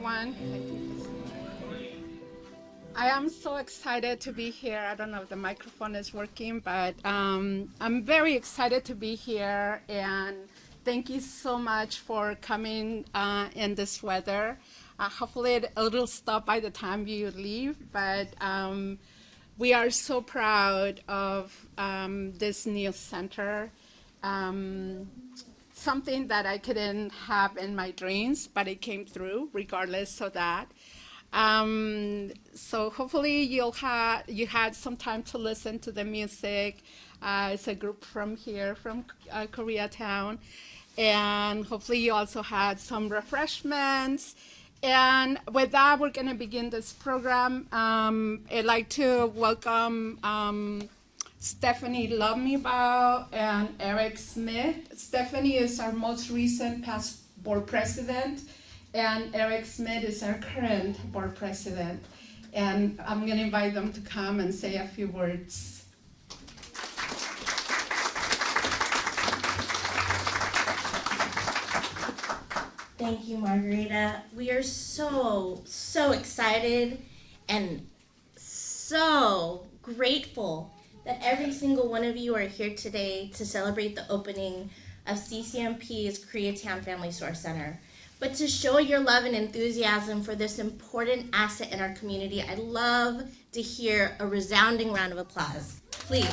everyone. I am so excited to be here. I don't know if the microphone is working, but I'm very excited to be here. And thank you so much for coming in this weather. Hopefully it'll stop by the time you leave, but we are so proud of this new center. Something that I couldn't have in my dreams, but it came through regardless of that. So hopefully you had some time to listen to the music. It's a group from here, from Koreatown. And hopefully you also had some refreshments. And with that, we're going to begin this program. I'd like to welcome Stephanie Lovemebow and Eric Smith. Stephanie is our most recent past board president, and Eric Smith is our current board president. And I'm going to invite them to come and say a few words. Thank you, Margarita. We are so excited and so grateful that every single one of you are here today to celebrate the opening of CCNP's Koreatown Family Source Center. But to show your love and enthusiasm for this important asset in our community, I'd love to hear a resounding round of applause. Please.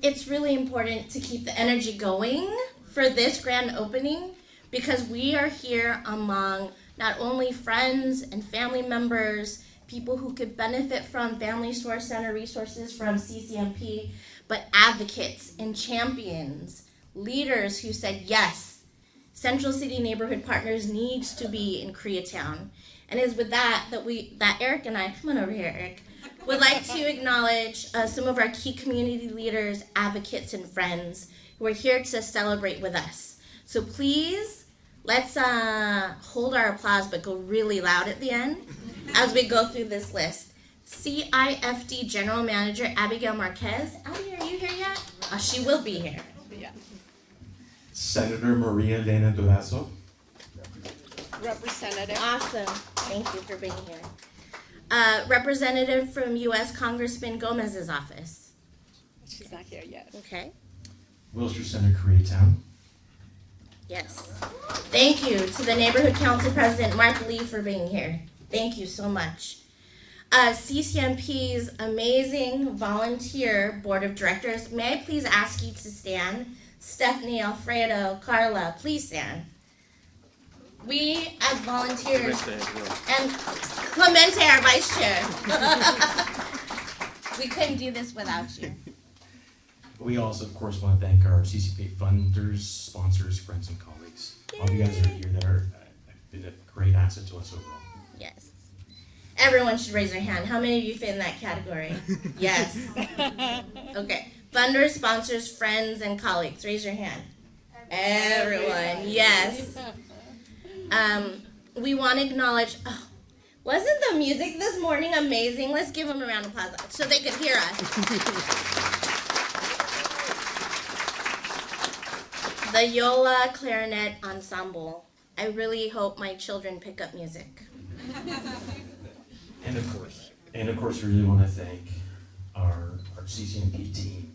It's really important to keep the energy going for this grand opening, because we are here among not only friends and family members, people who could benefit from Family Source Center resources from CCNP, but advocates and champions, leaders who said, yes, Central City Neighborhood Partners needs to be in Koreatown. And it's with that Eric and I, come on over here, Eric, would like to acknowledge some of our key community leaders, advocates, and friends who are here to celebrate with us. So please, let's hold our applause, but go really loud at the end as we go through this list. CIFD General Manager Abigail Marquez. Abby, are you here yet? Oh, she will be here. Yeah. Senator Maria Elena Durazo. Representative. Awesome. Thank you for being here. Representative from U.S. Congressman Gomez's office. She's not here yet. Okay. Wilshire Center, Koreatown. Yes. Thank you to the Neighborhood Council President Mark Lee for being here. Thank you so much. CCNP's amazing volunteer board of directors. May I please ask you to stand? Stephanie, Alfredo, Carla, please stand. We as volunteers, and Clemente, our vice chair. We couldn't do this without you. We also, of course, want to thank our CCP funders, sponsors, friends, and colleagues. All you guys are here that are been a great asset to us overall. Yes. Everyone should raise their hand. How many of you fit in that category? Yes. Okay. Funders, sponsors, friends, and colleagues. Raise your hand. Everyone. Yes. We want to acknowledge, wasn't the music this morning amazing? Let's give them a round of applause so they could hear us. The Yola Clarinet Ensemble. I really hope my children pick up music. And of course, we really want to thank our CCNP team.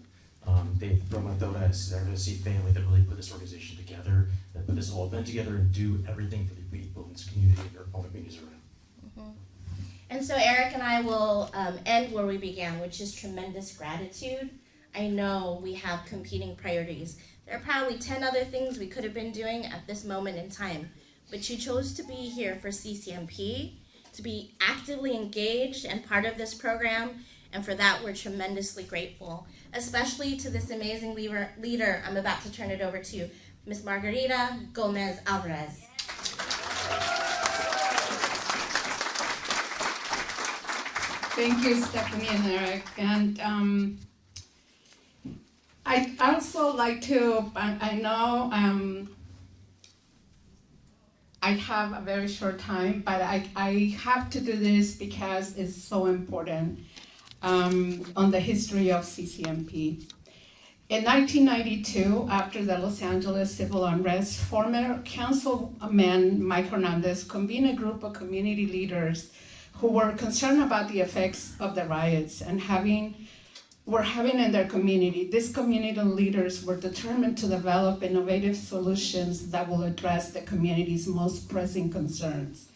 Dave Promotora is our LC family that really put this organization together, that put this whole event together and do everything for the people in this community and all the communities around. Mm-hmm. And so Eric and I will end where we began, which is tremendous gratitude. I know we have competing priorities. There are probably 10 other things we could have been doing at this moment in time, but you chose to be here for CCNP, to be actively engaged and part of this program, and for that we're tremendously grateful, especially to this amazing leader. I'm about to turn it over to Ms. Margarita Gomez Alvarez. Thank you, Stephanie and Eric. And I also like to, I know I have a very short time, but I have to do this because it's so important. on the history of CCNP. In 1992, after the Los Angeles civil unrest, former councilman Mike Hernandez convened a group of community leaders who were concerned about the effects of the riots and were having in their community. These community leaders were determined to develop innovative solutions that will address the community's most pressing concerns: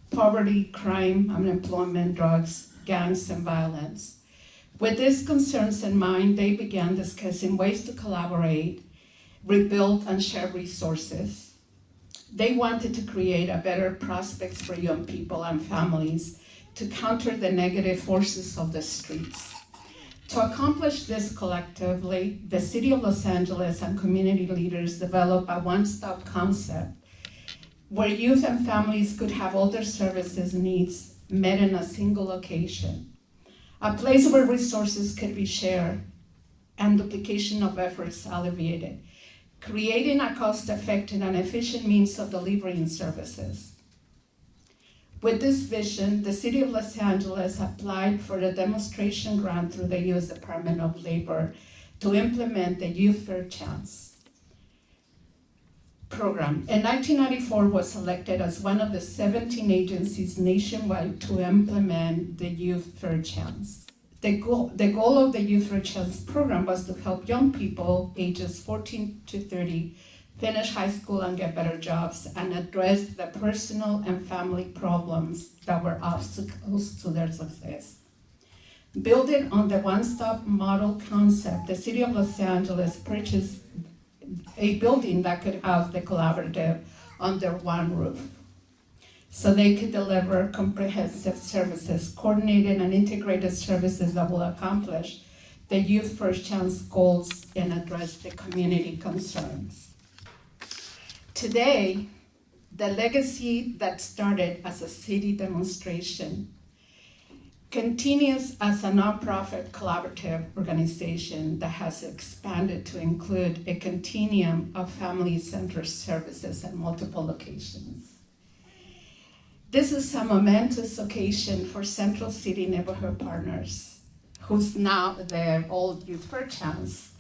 poverty, crime, unemployment, drugs, gangs, and violence. With these concerns in mind, they began discussing ways to collaborate, rebuild, and share resources. They wanted to create a better prospects for young people and families to counter the negative forces of the streets. To accomplish this collectively, the City of Los Angeles and community leaders developed a one-stop concept where youth and families could have all their services needs met in a single location. A place where resources could be shared and duplication of efforts alleviated, creating a cost-effective and efficient means of delivering services. With this vision, the City of Los Angeles applied for a demonstration grant through the U.S. Department of Labor to implement the Youth Fair Chance program. In 1994, was selected as one of the 17 agencies nationwide to implement the Youth Fair Chance. The goal of the Youth Fair Chance program was to help young people ages 14 to 30 finish high school and get better jobs and address the personal and family problems that were obstacles to their success. Building on the one-stop model concept, the City of Los Angeles purchased a building that could house the collaborative under one roof, so they could deliver comprehensive services, coordinated and integrated services that will accomplish the Youth First Chance goals and address the community concerns. Today, the legacy that started as a city demonstration continues as a nonprofit collaborative organization that has expanded to include a continuum of family-centered services at multiple locations. This is a momentous occasion for Central City Neighborhood Partners, who's now the old Youth Fair Chance,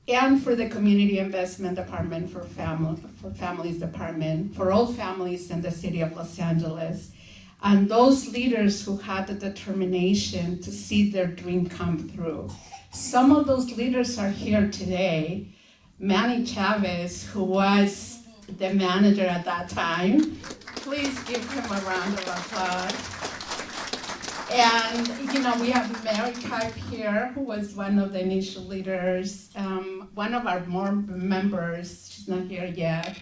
and for the Community Investment Department, for Families Department, for all families in the City of Los Angeles, and those leaders who had the determination to see their dream come through. Some of those leaders are here today. Manny Chavez, who was the manager at that time. Please give him a round of applause. And we have Mary Kipe here, who was one of the initial leaders, one of our board members, she's not here yet,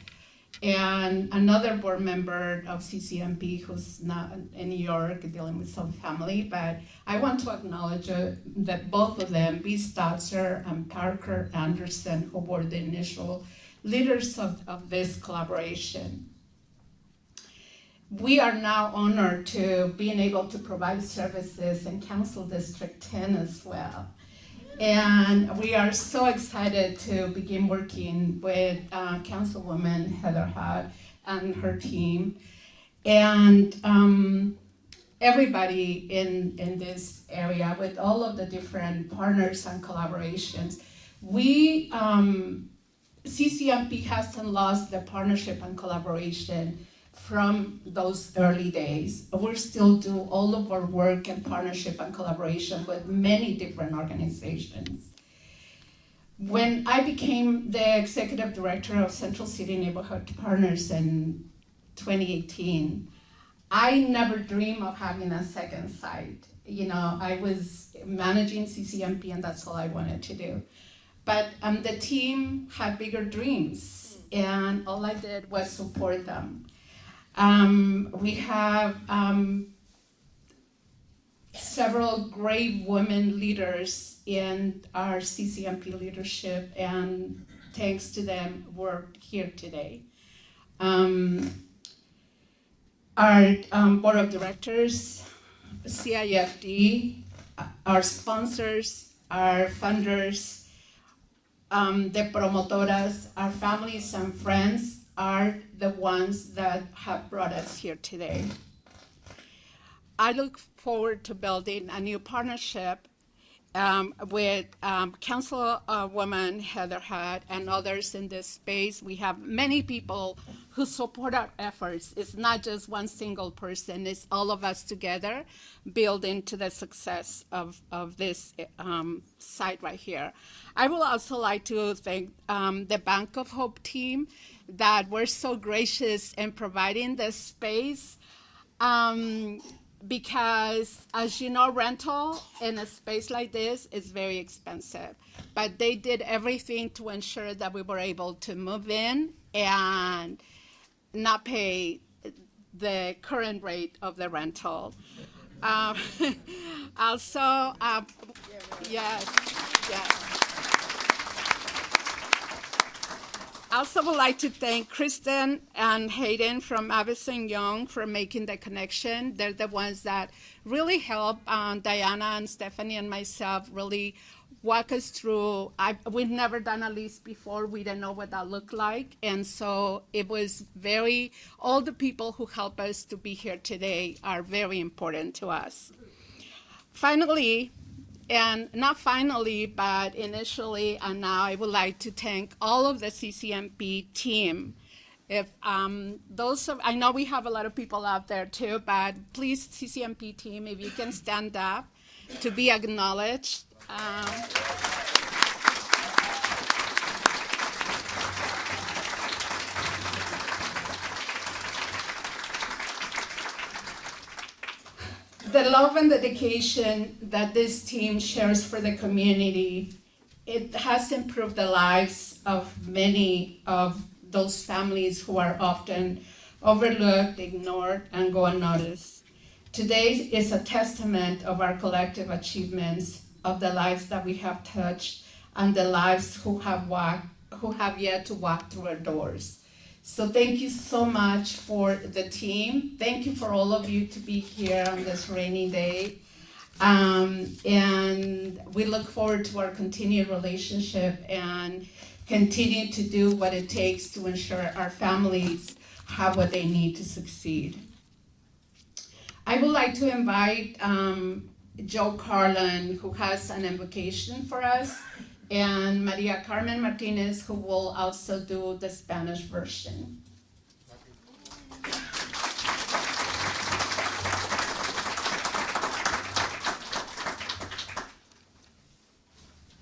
and another board member of CCNP who's not in New York dealing with some family, but I want to acknowledge that both of them, B. Stotzer and Parker Anderson, who were the initial leaders of this collaboration. We are now honored to being able to provide services in Council District 10 as well. And we are so excited to begin working with Councilwoman Heather Hott and her team, and everybody in this area with all of the different partners and collaborations. We, CCNP hasn't lost the partnership and collaboration from those early days. We still do all of our work in partnership and collaboration with many different organizations. When I became the executive director of Central City Neighborhood Partners in 2018, I never dreamed of having a second site. I was managing CCNP and that's all I wanted to do. But the team had bigger dreams and all I did was support them. We have several great women leaders in our CCNP leadership, and thanks to them, we're here today. Our board of directors, CIFD, our sponsors, our funders, the promotoras, our families and friends are the ones that have brought us here today. I look forward to building a new partnership with Councilwoman Heather Hutt and others in this space. We have many people who support our efforts. It's not just one single person, it's all of us together building to the success of this site right here. I would also like to thank the Bank of Hope team that were so gracious in providing this space. Because, as you know, rental in a space like this is very expensive. But they did everything to ensure that we were able to move in and not pay the current rate of the rental. Also, yes. I also would like to thank Kristen and Hayden from Avison Young for making the connection. They're the ones that really help Diana and Stephanie and myself really walk us through. We've never done a lease before. We didn't know what that looked like. And so it was all the people who help us to be here today are very important to us. Finally, and not finally, but initially and now, I would like to thank all of the CCNP team. I know we have a lot of people out there too, but please, CCNP team, if you can stand up to be acknowledged. The love and dedication that this team shares for the community, it has improved the lives of many of those families who are often overlooked, ignored, and go unnoticed. Today is a testament of our collective achievements, of the lives that we have touched, and the lives who have yet to walk through our doors. So thank you so much for the team. Thank you for all of you to be here on this rainy day. And we look forward to our continued relationship and continue to do what it takes to ensure our families have what they need to succeed. I would like to invite Joe Carlin, who has an invocation for us, and Maria Carmen Martinez, who will also do the Spanish version.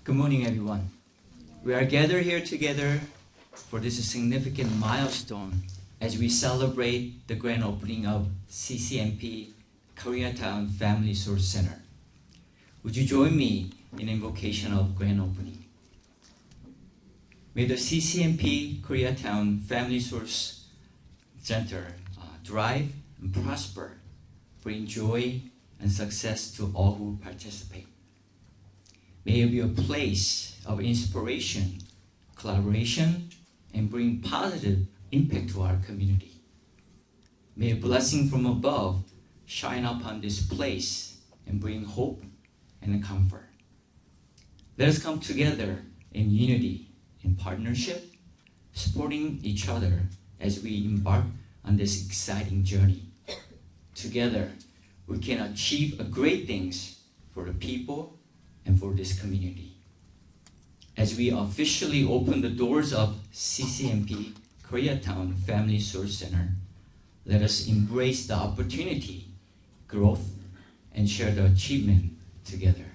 Good morning, everyone. We are gathered here together for this significant milestone as we celebrate the grand opening of CCNP Koreatown Family Source Center. Would you join me in invocation of grand opening? May the CCNP Koreatown Family Source Center thrive and prosper, bring joy and success to all who participate. May it be a place of inspiration, collaboration, and bring positive impact to our community. May a blessing from above shine upon this place and bring hope and comfort. Let us come together in unity, in partnership, supporting each other as we embark on this exciting journey. Together, we can achieve great things for the people and for this community. As we officially open the doors of CCNP Koreatown Family Source Center, let us embrace the opportunity, growth, and share the achievement together.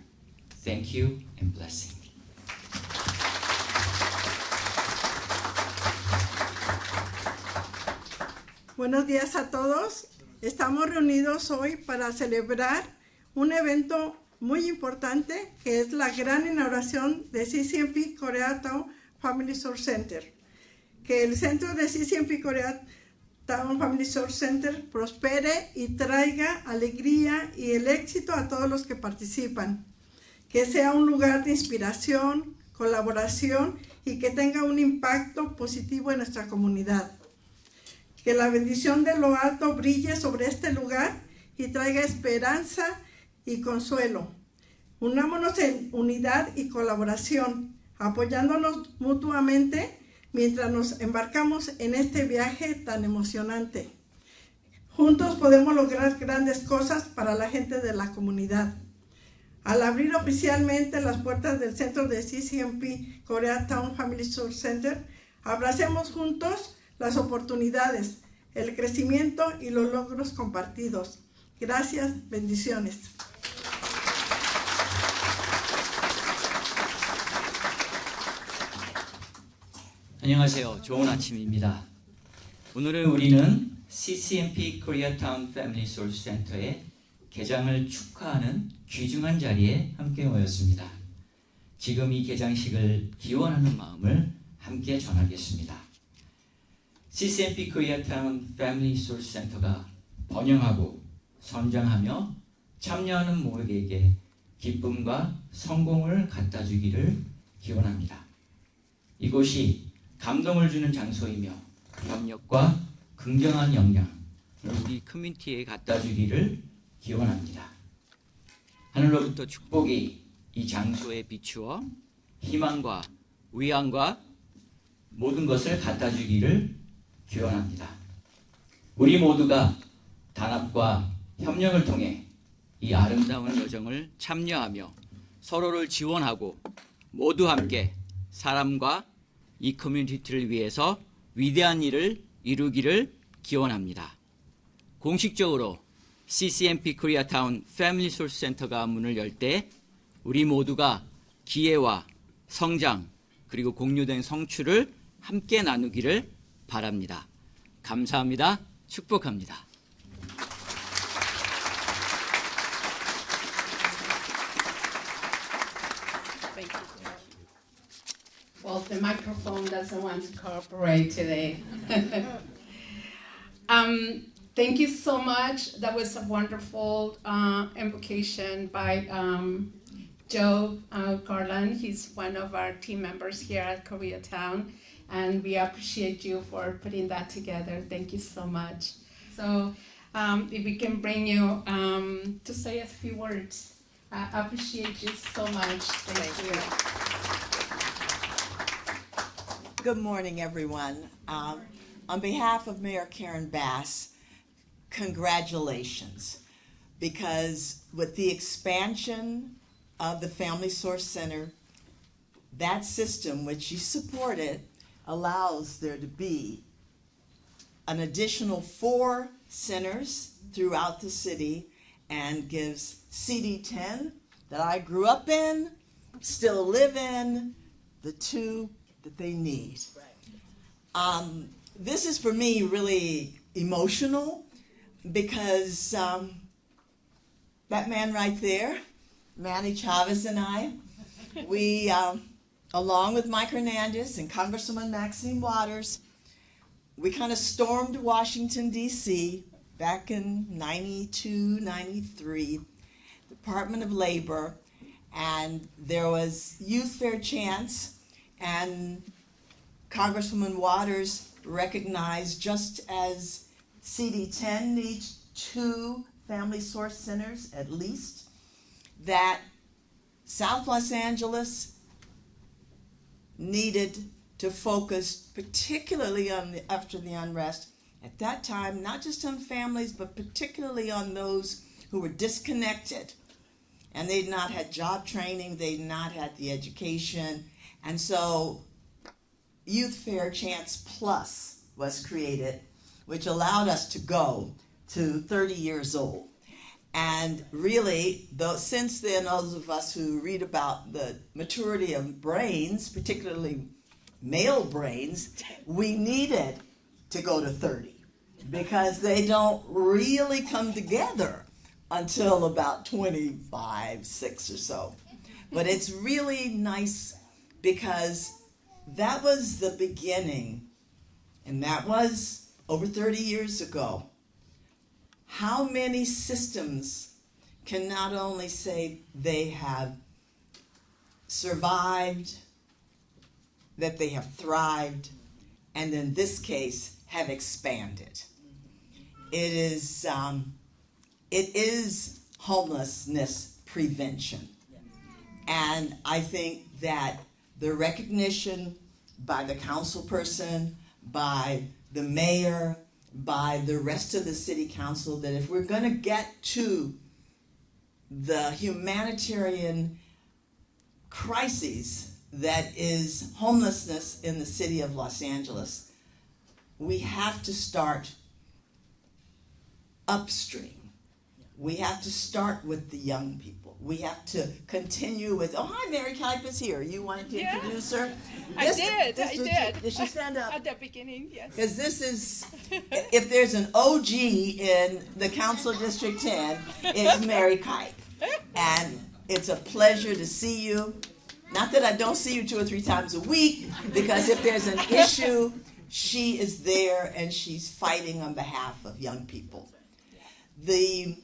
Thank you and blessing. Buenos días a todos. Estamos reunidos hoy para celebrar un evento muy importante que es la gran inauguración de CCNP Koreatown Family Source Center. Que el centro de CCNP Koreatown Family Source Center prospere y traiga alegría y el éxito a todos los que participan. Que sea un lugar de inspiración, colaboración y que tenga un impacto positivo en nuestra comunidad. Que la bendición de lo alto brille sobre este lugar y traiga esperanza y consuelo. Unámonos en unidad y colaboración, apoyándonos mutuamente mientras nos embarcamos en este viaje tan emocionante. Juntos podemos lograr grandes cosas para la gente de la comunidad. Al abrir oficialmente las puertas del centro de CCNP Koreatown Family Source Center, abracemos juntos las oportunidades, el crecimiento y los logros compartidos. Gracias, bendiciones. 안녕하세요. 좋은 아침입니다. 오늘은 우리는 CCNP Koreatown Family Source Center의 개장을 축하하는 귀중한 자리에 함께 모였습니다. 지금 이 개장식을 기원하는 마음을 함께 전하겠습니다. CCNP Koreatown Family Source Center가 번영하고 성장하며 참여하는 모두에게 기쁨과 성공을 갖다 주기를 기원합니다. 이곳이 감동을 주는 장소이며 협력과 긍정한 영향을 우리 커뮤니티에 갖다 주기를 기원합니다. 하늘로부터 축복이 이 장소에 비추어 희망과 위안과 모든 것을 갖다 주기를 기원합니다. 우리 모두가 단합과 협력을 통해 이 아름다운 여정을 참여하며 서로를 지원하고 모두 함께 사람과 이 커뮤니티를 위해서 위대한 일을 이루기를 기원합니다. 공식적으로 CCNP Koreatown Family Source Center가 문을 열 때 우리 모두가 기회와 성장 그리고 공유된 성취를 함께 나누기를 바랍니다. 감사합니다. 축복합니다. Thank you. Well, the microphone doesn't want to cooperate today. Thank you so much. That was a wonderful invocation by Joe Garland. He's one of our team members here at Koreatown, and we appreciate you for putting that together. Thank you so much. So if we can bring you to say a few words. I appreciate you so much. Thank you. Good morning, everyone. On behalf of Mayor Karen Bass, congratulations, because with the expansion of the Family Source Center, that system which you supported allows there to be an additional 4 centers throughout the city and gives CD10 that I grew up in, still live in, the 2 that they need. This is for me really emotional because that man right there, Manny Chavez and I, we, along with Mike Hernandez and Congresswoman Maxine Waters, we kind of stormed Washington, D.C. back in 92, 93, Department of Labor, and there was Youth Fair Chance, and Congresswoman Waters recognized, just as CD10 needs 2 family source centers at least, that South Los Angeles needed to focus particularly on after the unrest at that time, not just on families, but particularly on those who were disconnected. And they'd not had job training, they'd not had the education. And so Youth Fair Chance Plus was created, which allowed us to go to 30 years old. And really, since then, those of us who read about the maturity of brains, particularly male brains, we needed to go to 30 because they don't really come together until about 25, 6 or so. But it's really nice because that was the beginning, and that was over 30 years ago. How many systems can not only say they have survived, that they have thrived, and in this case, have expanded? It is homelessness prevention. And I think that the recognition by the council person, by the mayor, by the rest of the city council that if we're going to get to the humanitarian crises that is homelessness in the city of Los Angeles, we have to start upstream. We have to start with the young people. We have to continue with, oh, hi, Mary Kipe is here. You wanted to introduce her? I did. Did she stand up? At the beginning, yes. Because this is, if there's an OG in the Council District 10, it's Mary Kipe. And it's a pleasure to see you. Not that I don't see you 2 or 3 times a week, because if there's an issue, she is there and she's fighting on behalf of young people. The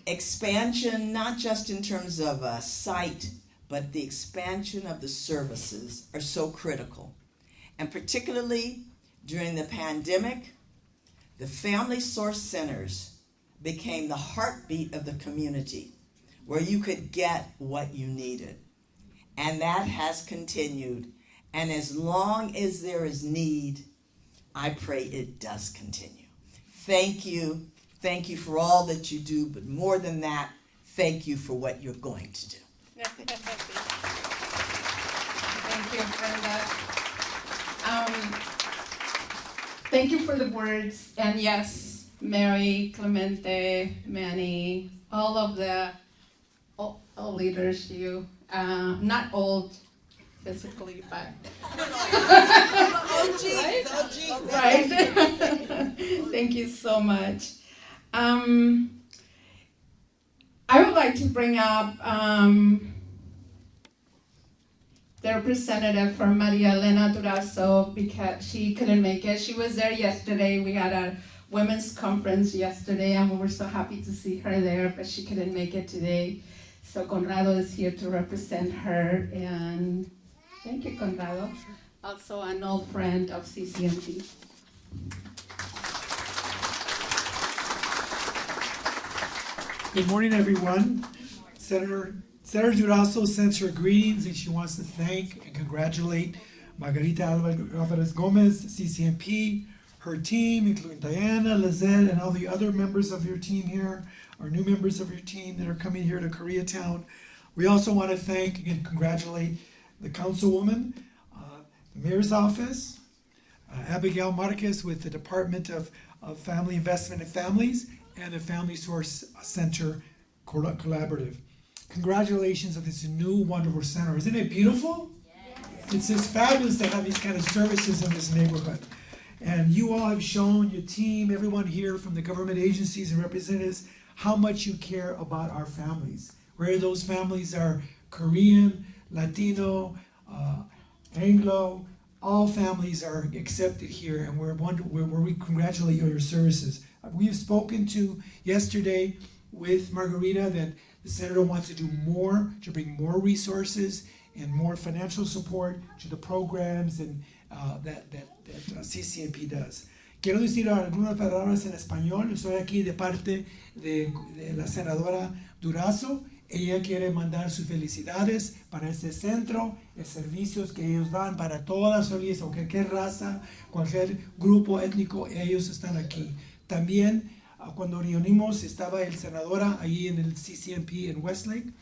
expansion, not just in terms of a site, but the expansion of the services are so critical. And particularly during the pandemic, the Family Source Centers became the heartbeat of the community, where you could get what you needed. And that has continued. And as long as there is need, I pray it does continue. Thank you. Thank you for all that you do, but more than that, thank you for what you're going to do. Thank you, Brenda. Thank you for the words. And yes, Mary, Clemente, Manny, all of the all leaders, you, not old physically, but right? Thank you so much. I would like to bring up the representative from Maria Elena Durazo, because she couldn't make it. She was there yesterday. We had a women's conference yesterday, and we were so happy to see her there, but she couldn't make it today. So Conrado is here to represent her, and thank you, Conrado. Also an old friend of CCNP. Good morning, everyone. Senator Durazo sends her greetings, and she wants to thank and congratulate Margarita Alvarez Gomez, CCNP, her team, including Diana, Lizette, and all the other members of your team here, our new members of your team that are coming here to Koreatown. We also want to thank and congratulate the councilwoman, the mayor's office, Abigail Marquez with the Department of Family Investment and Families, and the Family Source Center Collaborative. Congratulations on this new wonderful center. Isn't it beautiful? Yes. It's just fabulous to have these kind of services in this neighborhood. And you all have shown, your team, everyone here from the government agencies and representatives, how much you care about our families. Whether those families are Korean, Latino, Anglo, all families are accepted here, and we congratulate you on your services. We've spoken to yesterday with Margarita that the senator wants to do more, to bring more resources and more financial support to the programs and that CCNP does. Quiero decir algunas palabras en español. Estoy aquí de parte de la senadora Durazo. Ella quiere mandar sus felicidades para este centro, los servicios que ellos dan para todas las familias, o cualquier raza, cualquier grupo étnico, ellos están aquí. También cuando reunimos, estaba el senadora ahí en el CCNP en Westlake.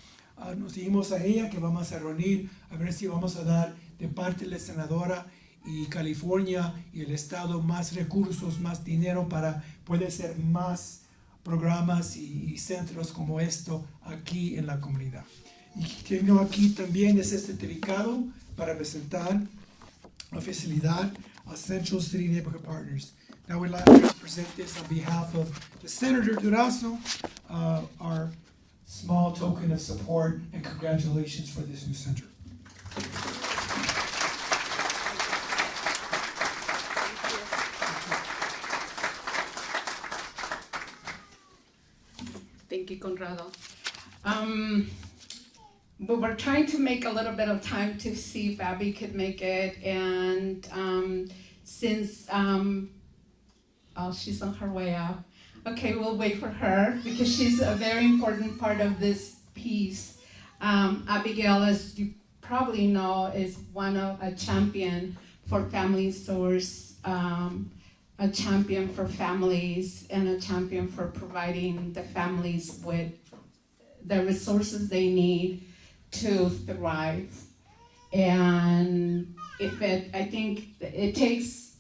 Nos dijimos a ella que vamos a reunir, a ver si vamos a dar de parte de la senadora y California y el estado más recursos, más dinero para poder hacer más programas y centros como esto aquí en la comunidad. Y tengo aquí también este certificado para presentar la facilidad a Central City Neighborhood Partners. Now we'd like to present this on behalf of the Senator Durazo, our small token of support and congratulations for this new center. Thank you, Conrado. But we're trying to make a little bit of time to see if Abby could make it, and since she's on her way out. Okay, we'll wait for her because she's a very important part of this piece. Abigail, as you probably know, is a champion for Family Source a champion for families and a champion for providing the families with the resources they need to thrive. And I think it takes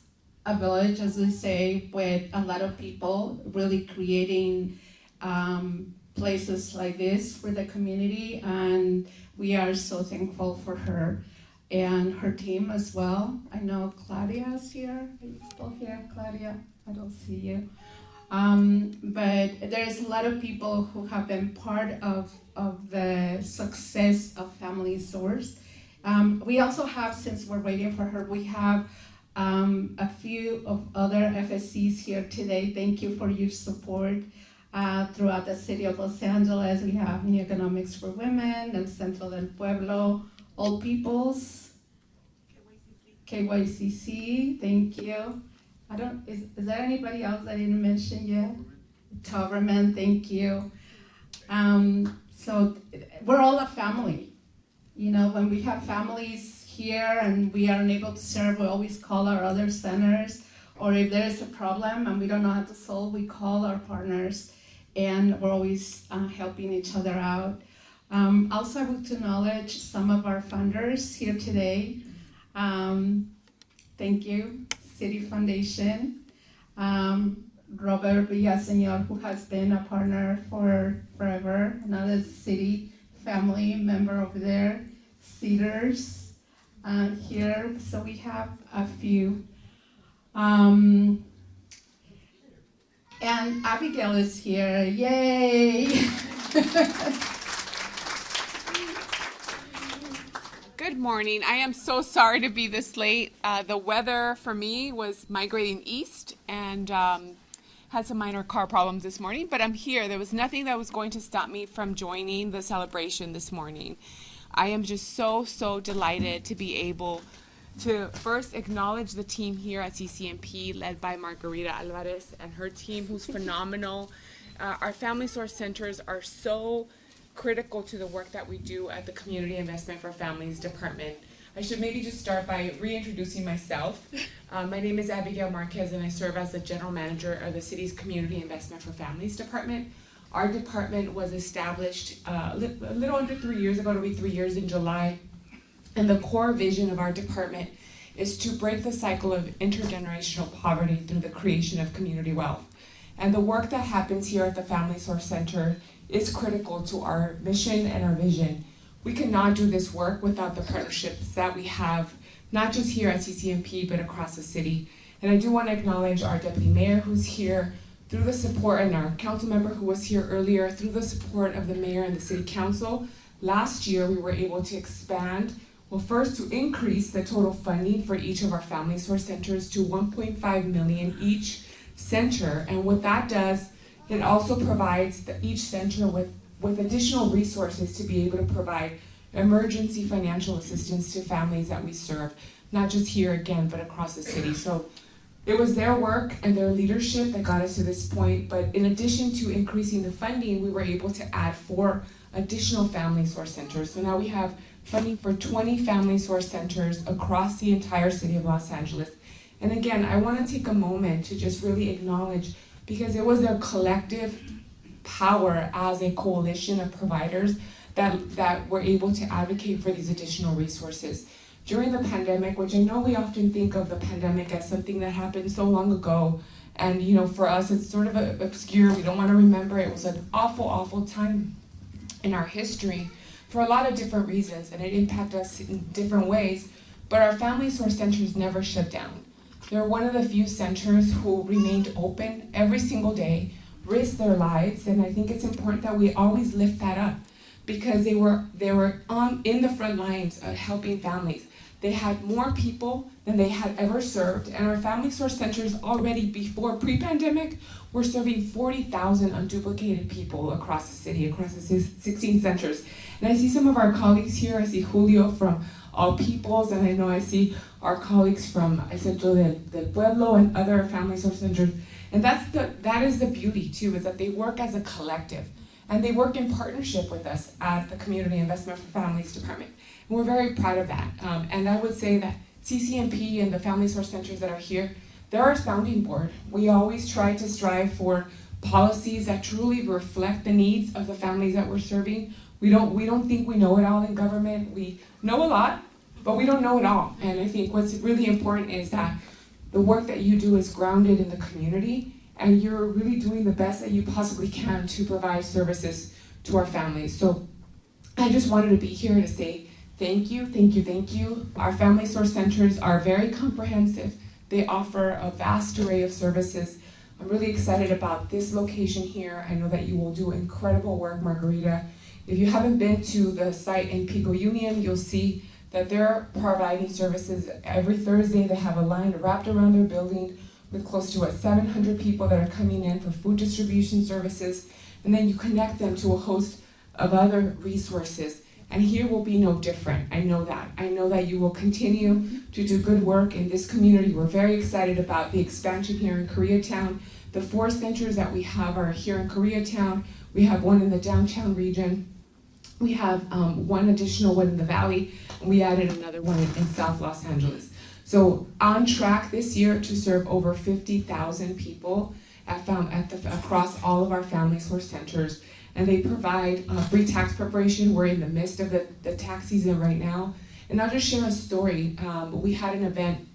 a village, as we say, with a lot of people really creating places like this for the community, and we are so thankful for her and her team as well. I know Claudia is here. Are you still here, Claudia? I don't see you. But there's a lot of people who have been part of the success of Family Source. We also have, since we're waiting for her, we have a few of other FSCs here today. Thank you for your support throughout the city of Los Angeles. We have New Economics for Women, El Centro del Pueblo, All Peoples, KYCC, thank you. Is there anybody else I didn't mention yet? Toberman, thank you. So we're all a family. You know, when we have families here and we are unable to serve, we always call our other centers, or if there is a problem and we don't know how to solve, we call our partners, and we're always helping each other out. Also, I want to acknowledge some of our funders here today. Thank you, City Foundation, Robert Villaseñor, who has been a partner for forever, another city family member over there, Cedars here, so we have a few. And Abigail is here, yay! Good morning. I am so sorry to be this late. The weather for me was migrating east and had some minor car problems this morning, but I'm here. There was nothing that was going to stop me from joining the celebration this morning. I am just so delighted to be able to first acknowledge the team here at CCNP led by Margarita Alvarez and her team, who's phenomenal. Our Family Source Centers are so critical to the work that we do at the Community Investment for Families Department. I should maybe just start by reintroducing myself. My name is Abigail Marquez, and I serve as the General Manager of the city's Community Investment for Families Department. Our department was established a little under 3 years ago. It'll be 3 years in July. And the core vision of our department is to break the cycle of intergenerational poverty through the creation of community wealth. And the work that happens here at the Family Source Center is critical to our mission and our vision. We cannot do this work without the partnerships that we have, not just here at CCNP, but across the city. And I do want to acknowledge our Deputy Mayor who's here, through the support, and our council member who was here earlier, through the support of the mayor and the city council. Last year, we were able to expand, well, first to increase the total funding for each of our Family Source Centers to $1.5 million each center. And what that does, it also provides each center with additional resources to be able to provide emergency financial assistance to families that we serve, not just here again, but across the city. So it was their work and their leadership that got us to this point, but in addition to increasing the funding, we were able to add 4 additional Family Source Centers. So now we have funding for 20 Family Source Centers across the entire city of Los Angeles. And again, I want to take a moment to just really acknowledge, because it was their collective power as a coalition of providers that were able to advocate for these additional resources. During the pandemic, which I know we often think of the pandemic as something that happened so long ago, and you know, for us it's sort of obscure, we don't want to remember it. It was an awful time in our history for a lot of different reasons, and it impacted us in different ways, but our Family Source Centers never shut down. They're one of the few centers who remained open every single day, risked their lives, and I think it's important that we always lift that up, because they were in the front lines of helping families. They had more people than they had ever served, and our Family Source Centers already before pre-pandemic were serving 40,000 unduplicated people across the city, across the 16 centers. And I see some of our colleagues here. I see Julio from All Peoples, and I know I see our colleagues from El Centro del Pueblo and other Family Source Centers. And that is the beauty too, is that they work as a collective. And they work in partnership with us at the Community Investment for Families Department. We're very proud of that. And I would say that CCNP and the Family Source Centers that are here, they're our sounding board. We always try to strive for policies that truly reflect the needs of the families that we're serving. We don't think we know it all in government. We know a lot, but we don't know it all. And I think what's really important is that the work that you do is grounded in the community, and you're really doing the best that you possibly can to provide services to our families. So I just wanted to be here to say thank you, thank you, thank you. Our Family Source Centers are very comprehensive. They offer a vast array of services. I'm really excited about this location here. I know that you will do incredible work, Margarita. If you haven't been to the site in Pico Union, you'll see that they're providing services every Thursday. They have a line wrapped around their building with close to 700 people that are coming in for food distribution services. And then you connect them to a host of other resources. And here will be no different. I know that. I know that you will continue to do good work in this community. We're very excited about the expansion here in Koreatown. The 4 centers that we have are here in Koreatown. We have one in the downtown region. We have one additional one in the valley, and we added another one in South Los Angeles. So on track this year to serve over 50,000 people across all of our Family Source Centers. And they provide free tax preparation. We're in the midst of the tax season right now. And I'll just share a story. We had an event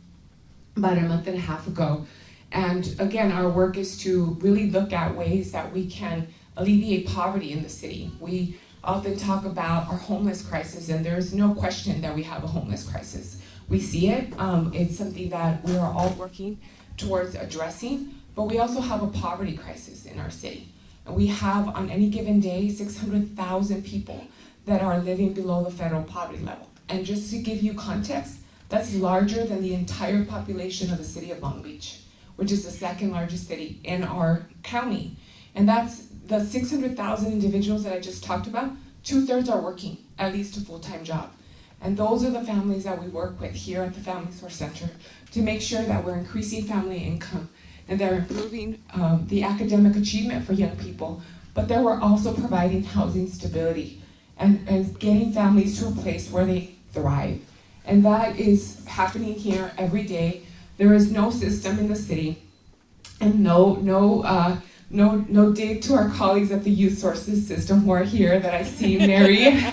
about a month and a half ago. And again, our work is to really look at ways that we can alleviate poverty in the city. We often talk about our homeless crisis, and there's no question that we have a homeless crisis. We see it. It's something that we are all working towards addressing, but we also have a poverty crisis in our city. And we have, on any given day, 600,000 people that are living below the federal poverty level. And just to give you context, that's larger than the entire population of the city of Long Beach, which is the 2nd largest city in our county. And that's the 600,000 individuals that I just talked about. 2/3 are working at least a full-time job. And those are the families that we work with here at the Family Source Center to make sure that we're increasing family income and they're improving the academic achievement for young people, but that we're also providing housing stability and getting families to a place where they thrive. And that is happening here every day. There is no system in the city, and no dig to our colleagues at the Youth Sources system who are here that I see, Mary.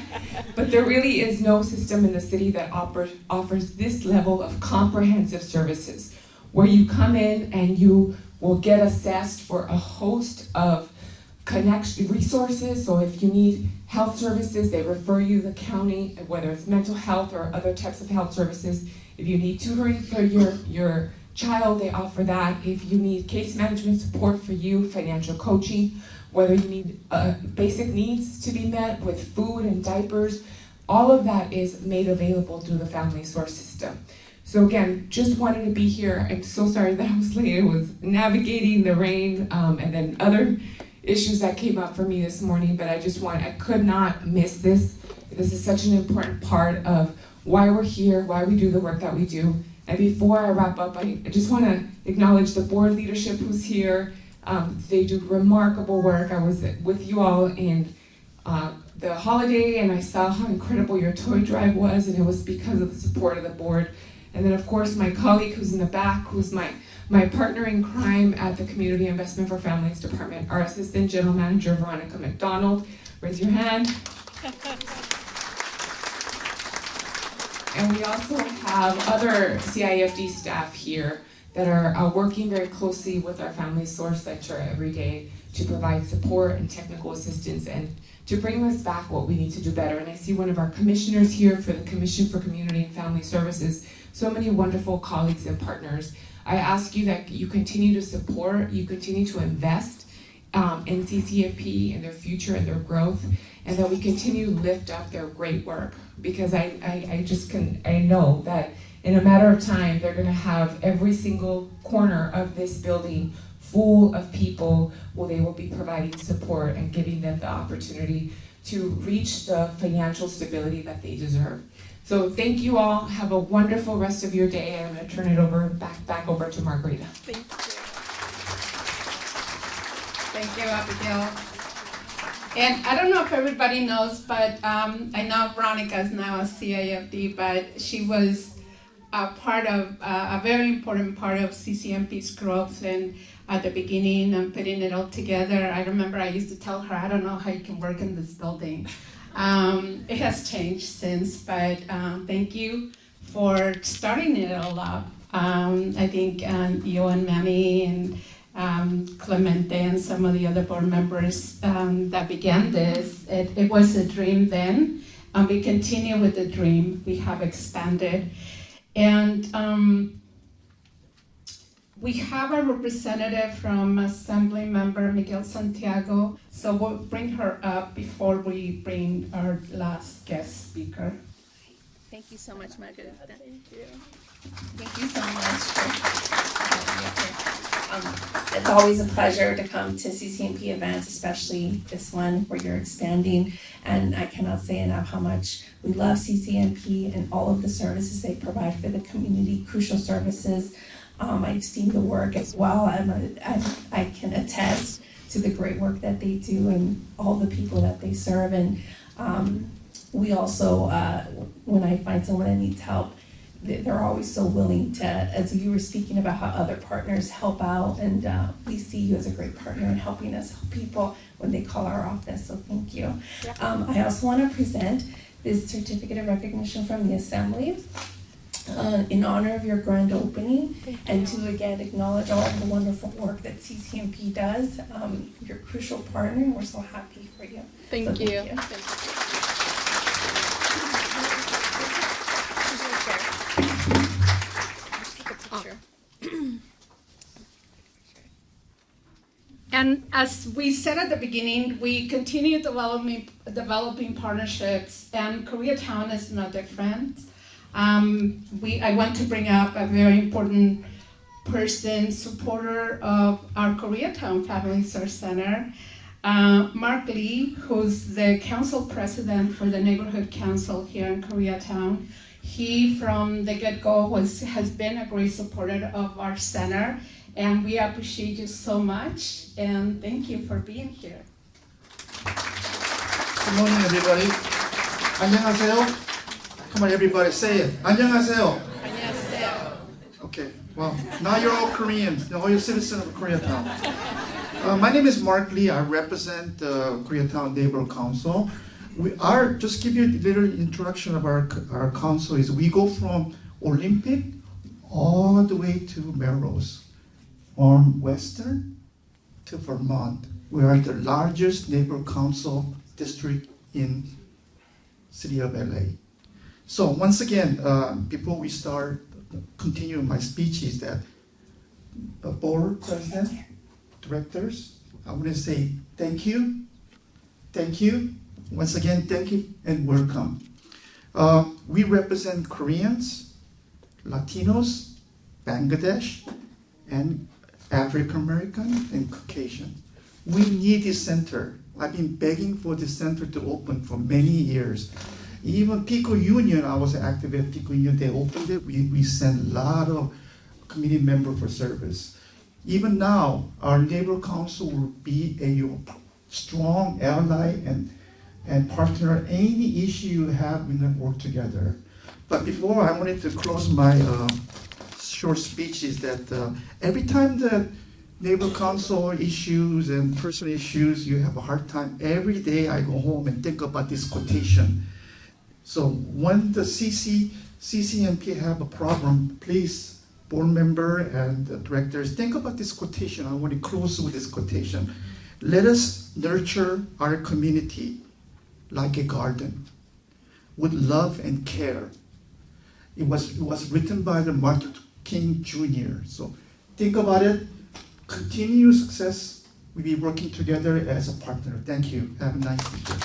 But there really is no system in the city that offers this level of comprehensive services, where you come in and you will get assessed for a host of resources. So if you need health services, they refer you to the county, whether it's mental health or other types of health services. If you need tutoring for your child, they offer that. If you need case management support for you, financial coaching, whether you need basic needs to be met with food and diapers, all of that is made available through the Family Source system. So again, just wanted to be here. I'm so sorry that I was late. I was navigating the rain and then other issues that came up for me this morning, but I could not miss this. This is such an important part of why we're here, why we do the work that we do. And before I wrap up, I just want to acknowledge the board leadership who's here. They do remarkable work. I was with you all in the holiday, and I saw how incredible your toy drive was, and it was because of the support of the board. And then, of course, my colleague who's in the back, who's my partner in crime at the Community Investment for Families Department, our Assistant General Manager, Veronica McDonald. Raise your hand. And we also have other CIFD staff here that are working very closely with our Family Source Center every day to provide support and technical assistance and to bring us back what we need to do better. And I see one of our commissioners here for the Commission for Community and Family Services. So many wonderful colleagues and partners. I ask you that you continue to support, you continue to invest in CCNP and their future and their growth, and that we continue to lift up their great work. Because I know that in a matter of time, they're gonna have every single corner of this building full of people where they will be providing support and giving them the opportunity to reach the financial stability that they deserve. So thank you all. Have a wonderful rest of your day. I'm going to turn it back over to Margarita. Thank you. Thank you, Abigail. And I don't know if everybody knows, but I know Veronica is now a CIFD, but she was a very important part of CCNP's growth, and at the beginning and putting it all together. I remember I used to tell her, I don't know how you can work in this building. It has changed since, but thank you for starting it all up. I think you and Manny and Clemente and some of the other board members that began this, it was a dream then, and we continue with the dream. We have expanded. And we have a representative from Assembly Member Miguel Santiago, so we'll bring her up before we bring our last guest speaker. Thank you so much, Margarita. Thank you. Thank you so much. It's always a pleasure to come to CCNP events, especially this one where you're expanding. And I cannot say enough how much we love CCNP and all of the services they provide for the community, crucial services. I've seen the work as well. I can attest to the great work that they do and all the people that they serve. And we also, when I find someone that needs help, they're always so willing to, as you were speaking about how other partners help out, and we see you as a great partner in helping us help people when they call our office, so thank you. I also want to present this certificate of recognition from the Assembly in honor of your grand opening, and to again acknowledge all of the wonderful work that CCNP does. You're a crucial partner, and we're so happy for you. Thank you. And as we said at the beginning, we continue developing partnerships, and Koreatown is no different. I want to bring up a very important person, supporter of our Koreatown Family Source Center, Mark Lee, who's the council president for the neighborhood council here in Koreatown. He, from the get-go, has been a great supporter of our center, and we appreciate you so much, and thank you for being here. Good morning, everybody. 안녕하세요. Come on, everybody, say it. 안녕하세요. 안녕하세요. Okay, well, now you're all Koreans. Now you're citizens of Koreatown. My name is Mark Lee. I represent the Koreatown Neighborhood Council. Just give you a little introduction of our council is we go from Olympic all the way to Melrose, from Western to Vermont. We are the largest neighborhood council district in city of LA. So once again, before we start, continue my speech is that the board president, directors, I want to say thank you. Once again, thank you and welcome. We represent Koreans, Latinos, Bangladesh, and African American and Caucasian. We need this center. I've been begging for this center to open for many years. Even Pico Union, I was active at Pico Union, they opened it. We sent a lot of committee members for service. Even now, our neighbor council will be a strong ally and partner. Any issue you have, we can work together. But before, I wanted to close my short speech is that every time the neighbor council issues and personal issues, you have a hard time. Every day I go home and think about this quotation. So when the CCNP have a problem, please, board member and directors, think about this quotation. I want to close with this quotation. Let us nurture our community like a garden with love and care. It was written by the Martin King Jr. So think about it. Continue success. We'll be working together as a partner. Thank you. Have a nice day.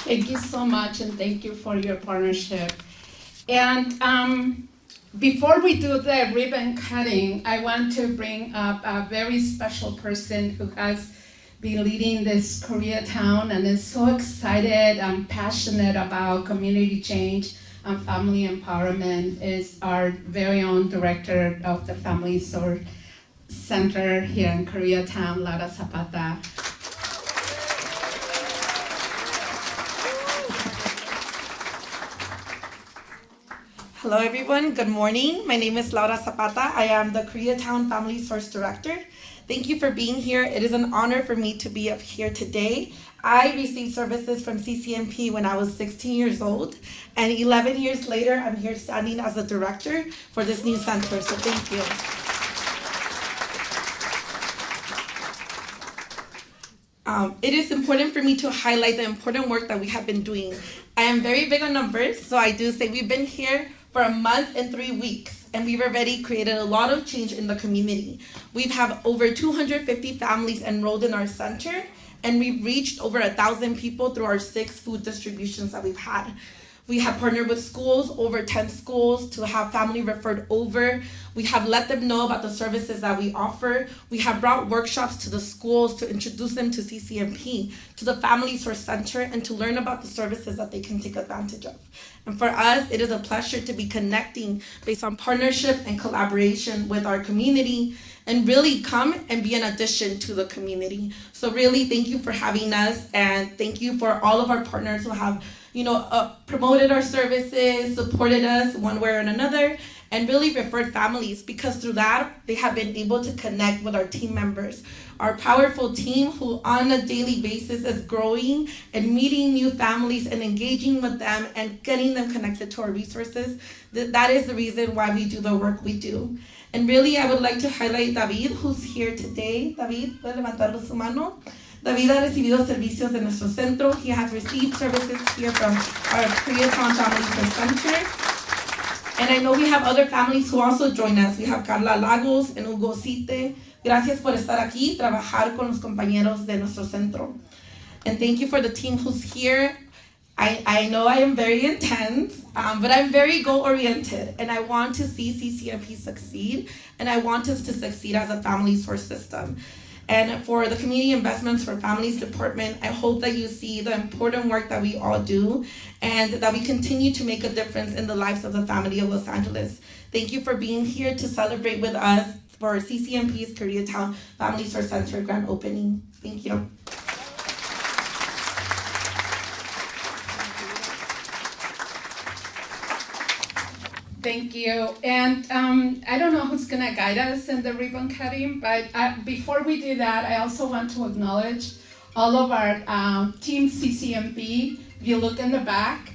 Thank you so much, and thank you for your partnership. And before we do the ribbon cutting, I want to bring up a very special person who has been leading this Koreatown and is so excited and passionate about community change and family empowerment. Is our very own director of the Family Source Center here in Koreatown, Lara Zapata. Hello everyone, good morning. My name is Laura Zapata. I am the Koreatown Family Source Director. Thank you for being here. It is an honor for me to be up here today. I received services from CCNP when I was 16 years old, and 11 years later, I'm here standing as a director for this new center, so thank you. It is important for me to highlight the important work that we have been doing. I am very big on numbers, so I do say we've been here for a month and 3 weeks, and we've already created a lot of change in the community. We've have over 250 families enrolled in our center, and we've reached over 1,000 people through our 6 food distributions that we've had. We have partnered with schools, over 10 schools, to have family referred over. We have let them know about the services that we offer. We have brought workshops to the schools to introduce them to CCNP, to the Family Source Center, and to learn about the services that they can take advantage of. And for us, it is a pleasure to be connecting based on partnership and collaboration with our community, and really come and be an addition to the community. So really, thank you for having us, and thank you for all of our partners who have promoted our services, supported us one way or another, and really referred families, because through that, they have been able to connect with our team members. Our powerful team who on a daily basis is growing and meeting new families and engaging with them and getting them connected to our resources. That is the reason why we do the work we do. And really, I would like to highlight David, who's here today. David, ¿puede levantar su mano? David ha recibido servicios de nuestro centro. He has received services here from our Koreatown Family Source Center. And I know we have other families who also join us. We have Carla Lagos and Hugo Cite. Gracias por estar aquí, trabajar con los compañeros de nuestro centro. And thank you for the team who's here. I know I am very intense, but I'm very goal-oriented, and I want to see CCNP succeed, and I want us to succeed as a family source system. And for the Community Investments for Families Department, I hope that you see the important work that we all do, and that we continue to make a difference in the lives of the family of Los Angeles. Thank you for being here to celebrate with us for CCNP's Koreatown Family Source Center grand opening. Thank you. Thank you. And I don't know who's going to guide us in the ribbon cutting, but before we do that, I also want to acknowledge all of our team CCNP. If you look in the back,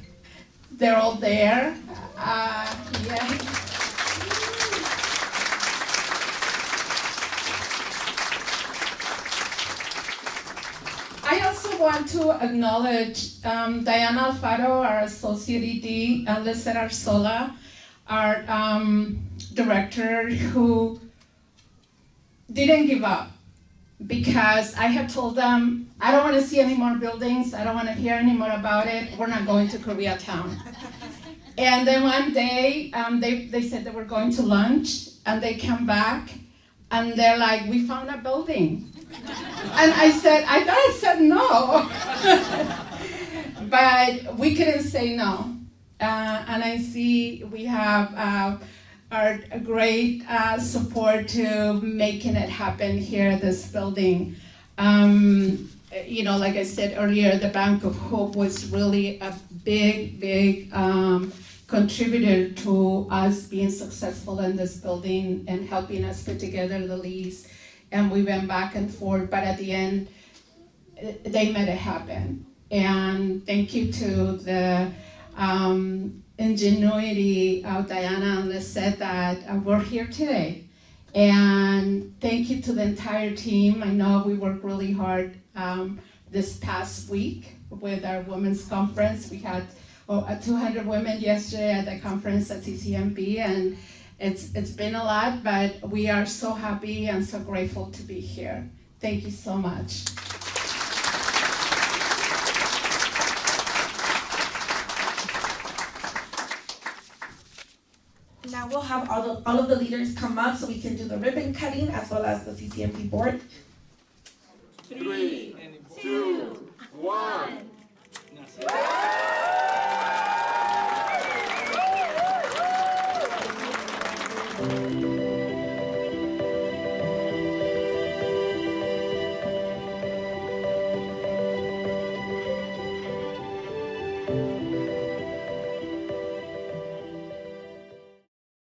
they're all there. Yeah. I also want to acknowledge Diana Alfaro, our Associate ED, and Lisa Arzola, our director, who didn't give up, because I had told them, I don't want to see any more buildings, I don't want to hear any more about it, we're not going to Koreatown. And then one day, they said they were going to lunch, and they came back, and they're like, we found a building. And I thought I said no. But we couldn't say no. And I see we have our great support to making it happen here at this building. Like I said earlier, the Bank of Hope was really a big contributor to us being successful in this building and helping us put together the lease. And we went back and forth, but at the end, they made it happen. And thank you to the ingenuity of Diana and Lisette that we're here today. And thank you to the entire team. I know we worked really hard this past week with our women's conference. We had 200 women yesterday at the conference at CCNP, and it's been a lot, but we are so happy and so grateful to be here. Thank you so much. Now we'll have all of the leaders come up so we can do the ribbon cutting as well as the CCNP board. 3, 2, 1.